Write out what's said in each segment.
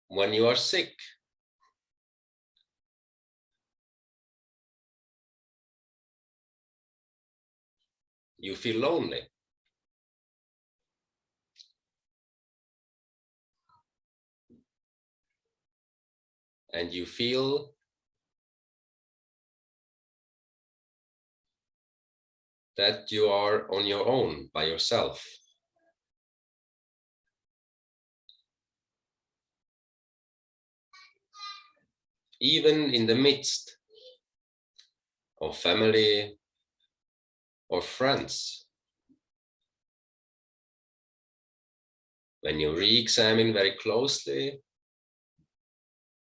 When you are sick, you feel lonely. And you feel that you are on your own by yourself. Even in the midst of family or friends. When you re-examine very closely,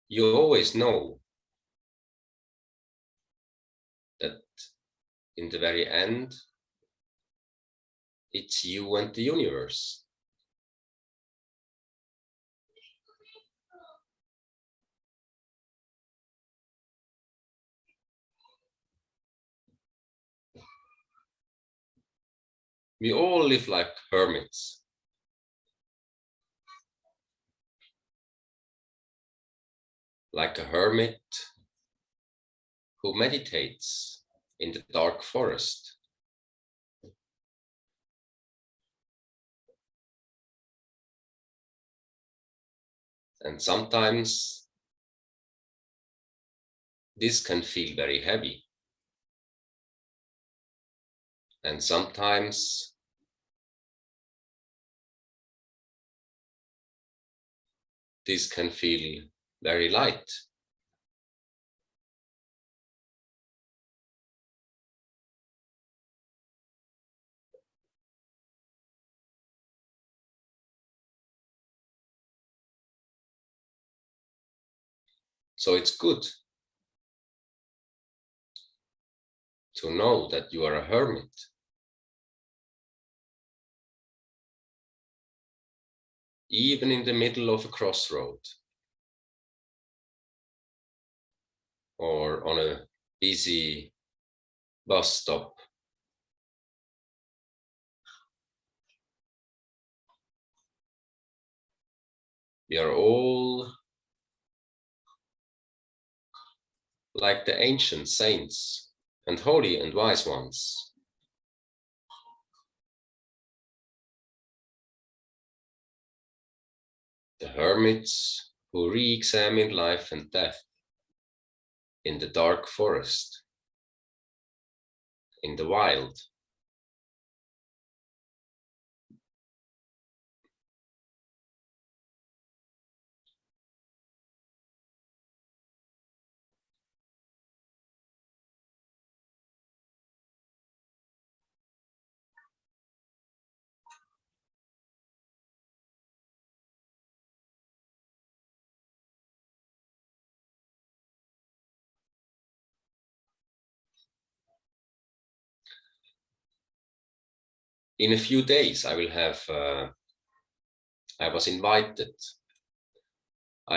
you always know that in the very end, it's you and the universe. We all live like hermits. Like a hermit who meditates in the dark forest. And sometimes this can feel very heavy. And sometimes this can feel very light. So it's good to know that you are a hermit. Even in the middle of a crossroad or on a busy bus stop. We are all like the ancient saints and holy and wise ones. The hermits who re-examined life and death in the dark forest, in the wild. In a few days, I will have, I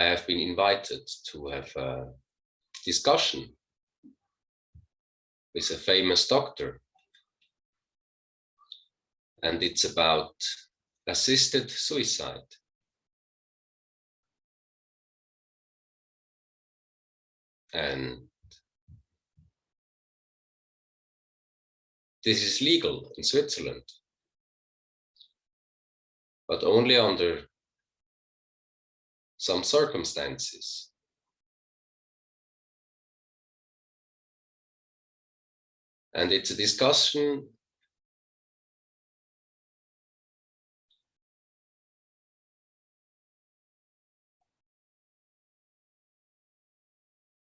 have been invited to have a discussion with a famous doctor. And it's about assisted suicide. And this is legal in Switzerland, but only under some circumstances. And it's a discussion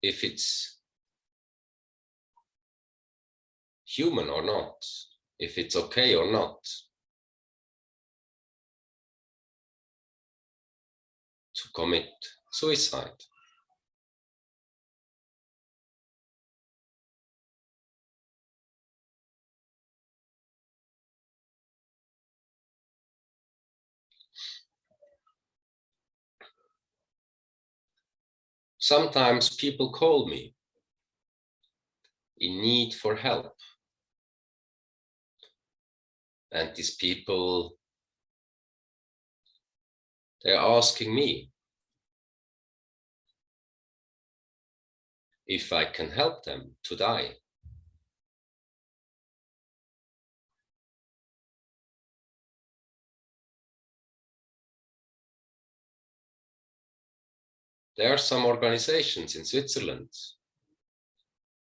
if it's human or not, if it's okay or not to commit suicide. Sometimes people call me in need for help. And these people, they're asking me if I can help them to die. There are some organizations in Switzerland,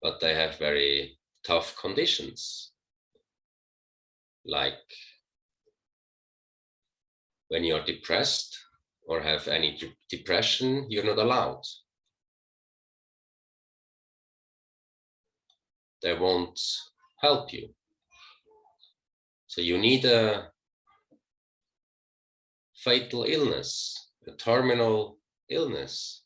but they have very tough conditions. Like when you're depressed or have any depression, you're not allowed. They won't help you. So you need a fatal illness, a terminal illness.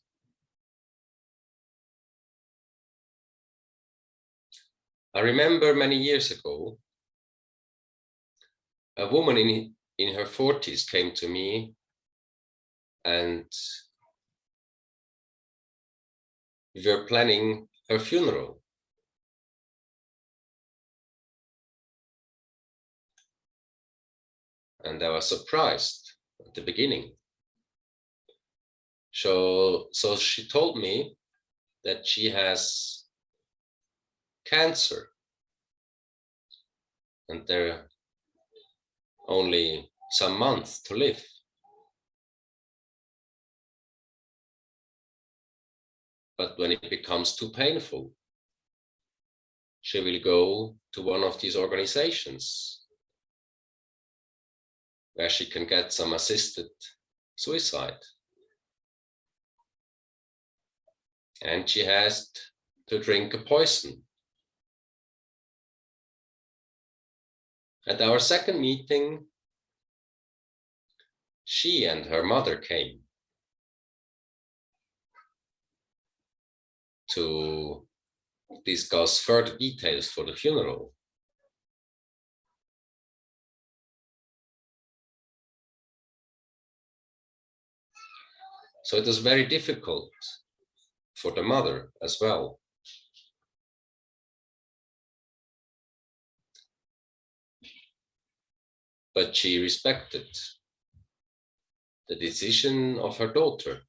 I remember many years ago, a woman in her 40s came to me and we were planning her funeral. And I was surprised at the beginning. So she told me that she has cancer and there are only some months to live. But when it becomes too painful, she will go to one of these organizations where she can get some assisted suicide. And she has to drink a poison. At our second meeting, she and her mother came to discuss further details for the funeral. So it was very difficult for the mother as well. But she respected the decision of her daughter.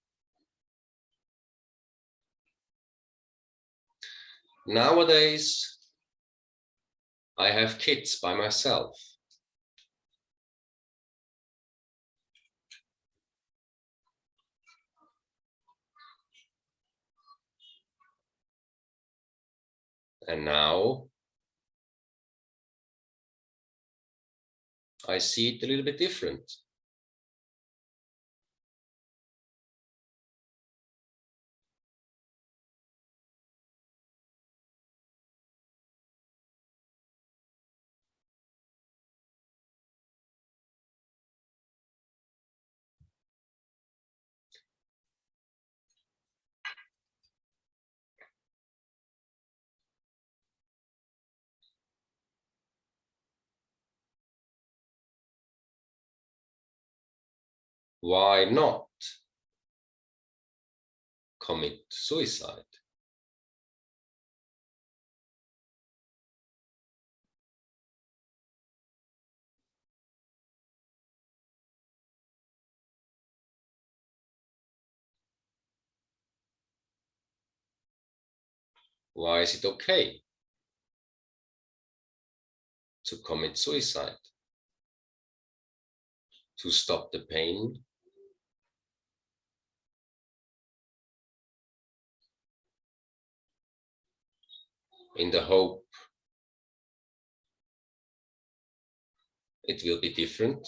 Nowadays, I have kids by myself. And now I see it a little bit different. Why not commit suicide? Why is it okay to commit suicide? To stop the pain? In the hope it will be different?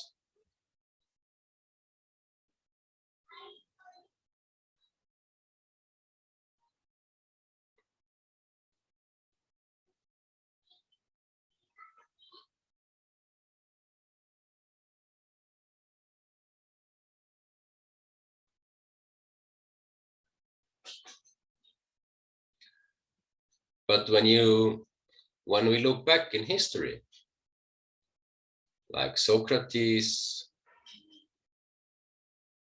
But when we look back in history, like Socrates,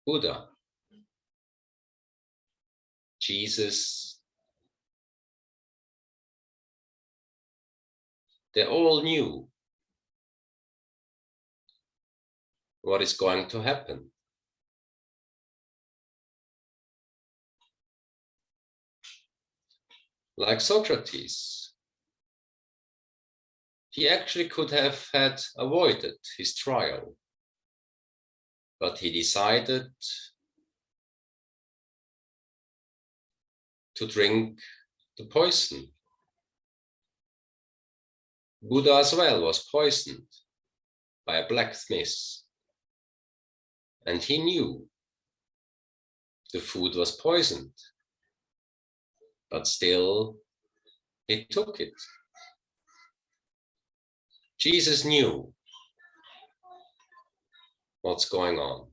Buddha, Jesus, they all knew what is going to happen. Like Socrates, he actually could have had avoided his trial, but he decided to drink the poison. Buddha as well was poisoned by a blacksmith, and he knew the food was poisoned, but still he took it. Jesus knew what's going on.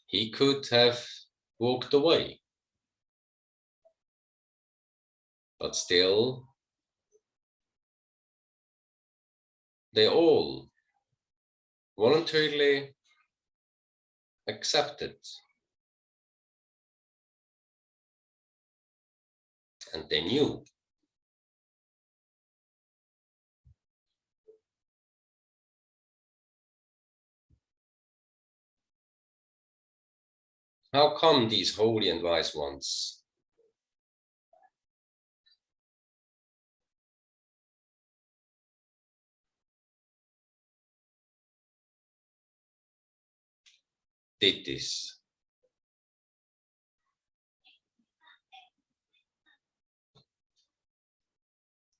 He could have walked away, but still they all voluntarily accepted, and they knew. How come these holy and wise ones did this?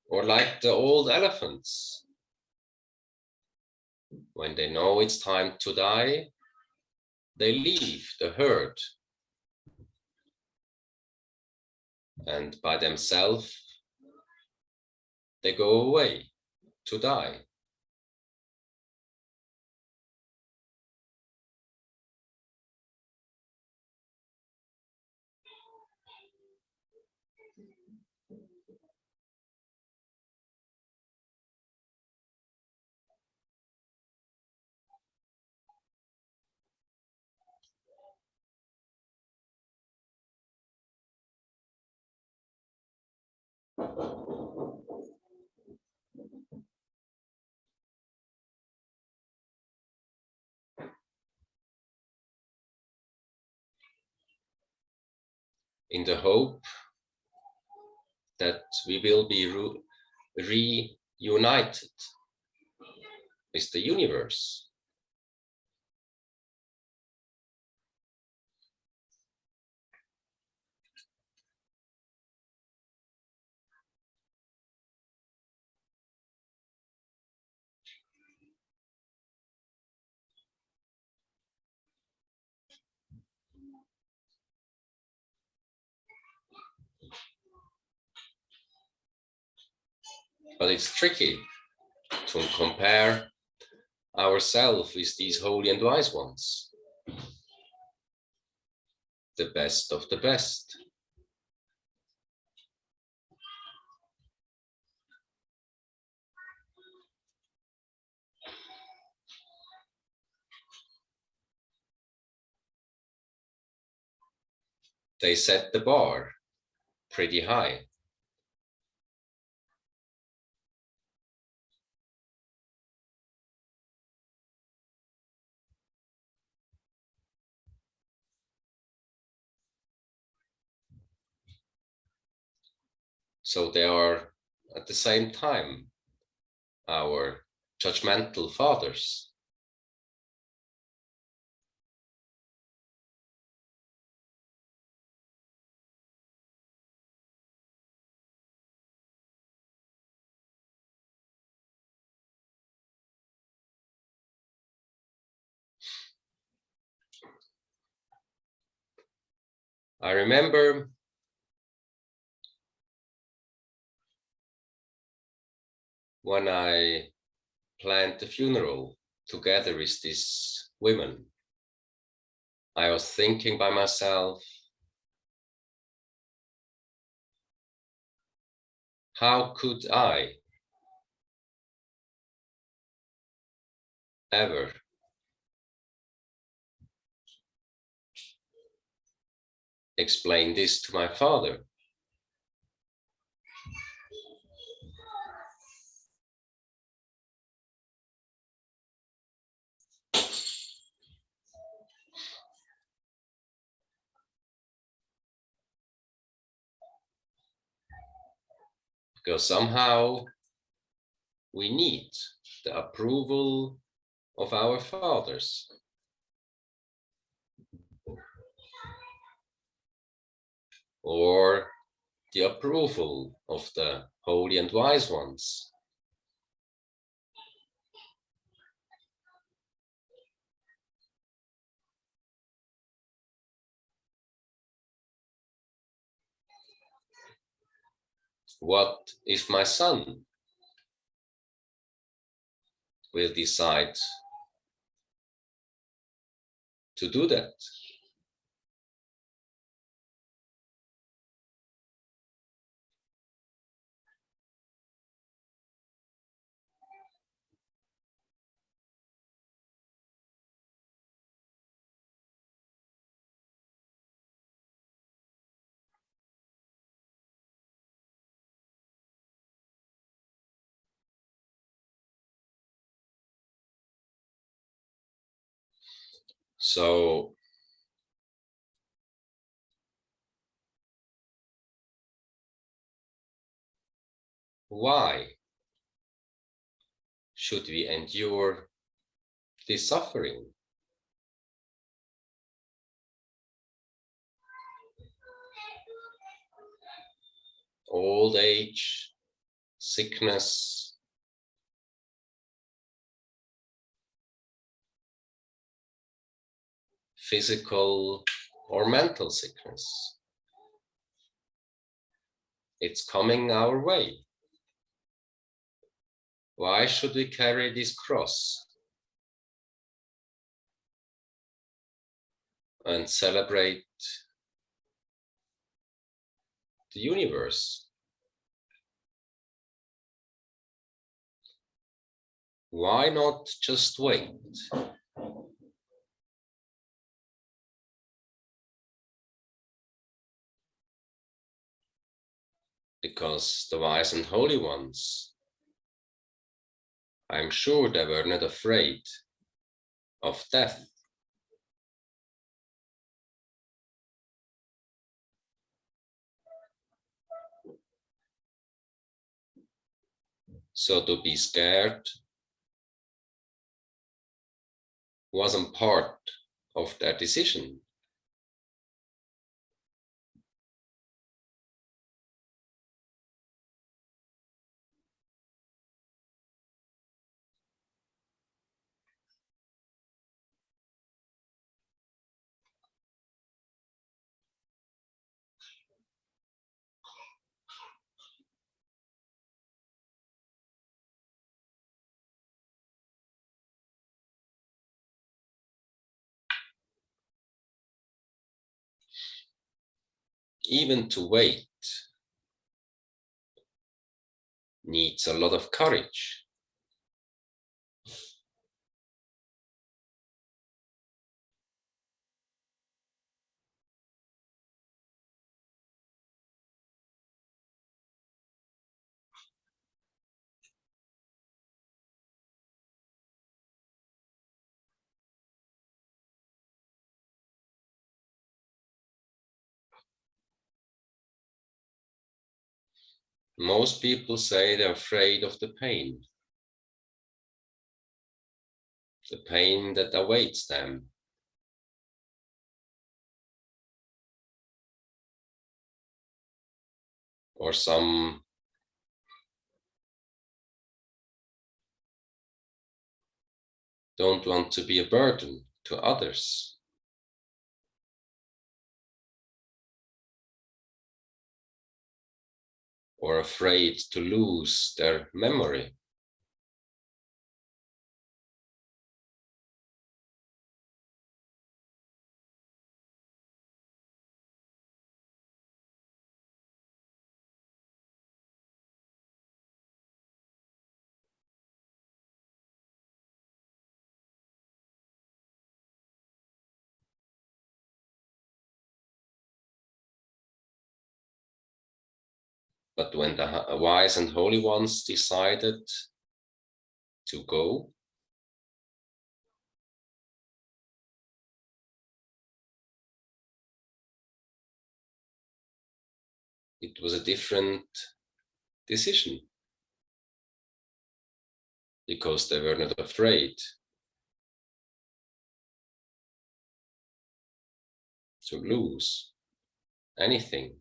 Or like the old elephants, when they know it's time to die, they leave the herd and by themselves they go away to die. In the hope that we will be reunited with the universe. But it's tricky to compare ourselves with these holy and wise ones, the best of the best. They set the bar pretty high. So they are at the same time our judgmental fathers. I remember when I planned the funeral together with these women, I was thinking by myself, how could I ever explain this to my father? because somehow we need the approval of our fathers. Or the approval of the holy and wise ones. What if my son will decide to do that? So why should we endure this suffering? Old age, sickness, physical or mental sickness. It's coming our way. Why should we carry this cross and celebrate the universe? Why not just wait? Because the wise and holy ones, I'm sure they were not afraid of death. So to be scared wasn't part of their decision. Even to wait needs a lot of courage. Most people say they're afraid of the pain that awaits them. Or some don't want to be a burden to others. Or afraid to lose their memory. But when the wise and holy ones decided to go, it was a different decision, because they were not afraid to lose anything.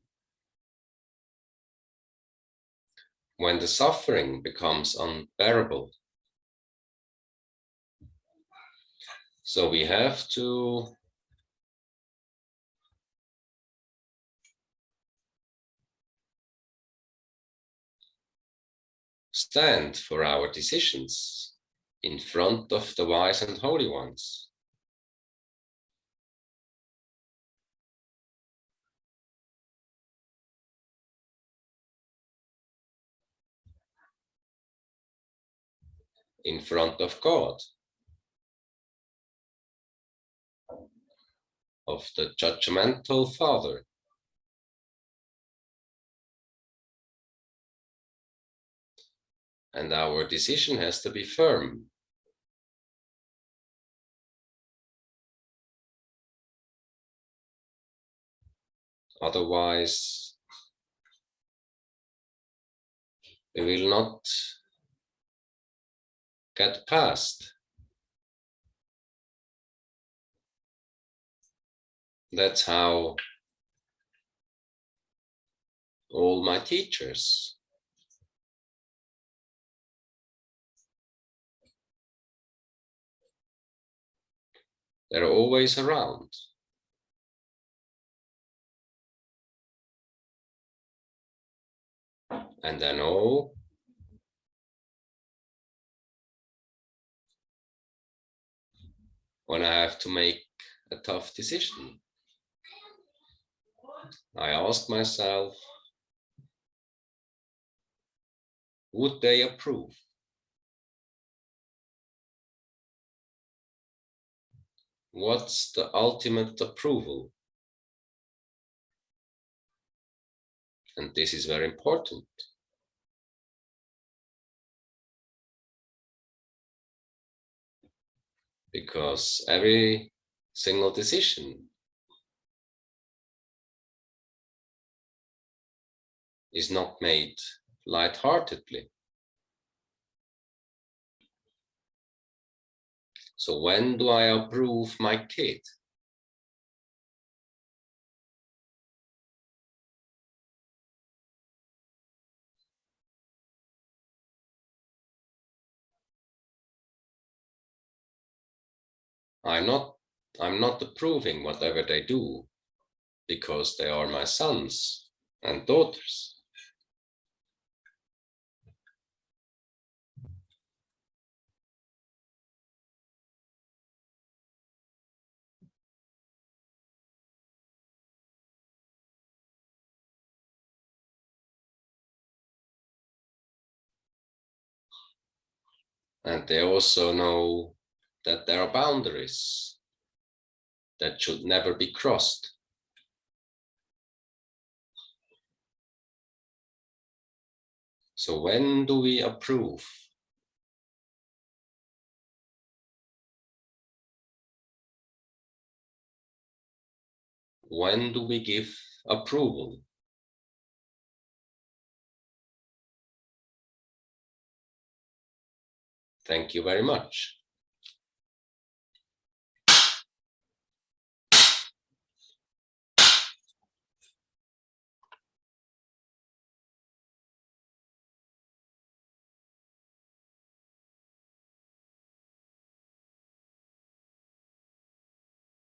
When the suffering becomes unbearable, so we have to stand for our decisions in front of the wise and holy ones. In front of God, of the judgmental Father. And our decision has to be firm. Otherwise, we will not get past. That's how all my teachers they're always around. And I know when I have to make a tough decision, I ask myself, would they approve? What's the ultimate approval? And this is very important. Because every single decision is not made lightheartedly. So when do I approve my kid? I'm not approving whatever they do because they are my sons and daughters. And they also know that there are boundaries that should never be crossed. So when do we approve? When do we give approval? Thank you very much.